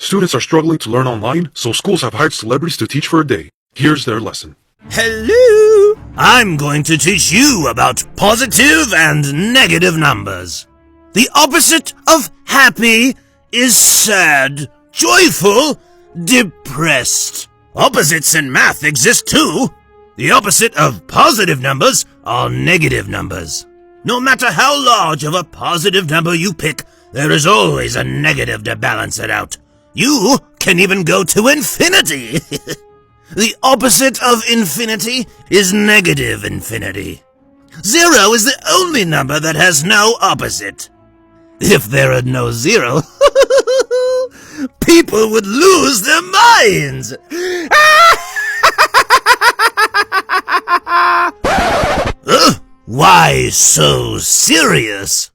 Students are struggling to learn online, so schools have hired celebrities to teach for a day. Here's their lesson. Hello! I'm going to teach you about positive and negative numbers. The opposite of happy is sad, joyful, depressed. Opposites in math exist too. The opposite of positive numbers are negative numbers. No matter how large of a positive number you pick, there is always a negative to balance it out. You can even go to infinity. The opposite of infinity is negative infinity. 0 is the only number that has no opposite. If there had no 0, people would lose their minds. Why so serious?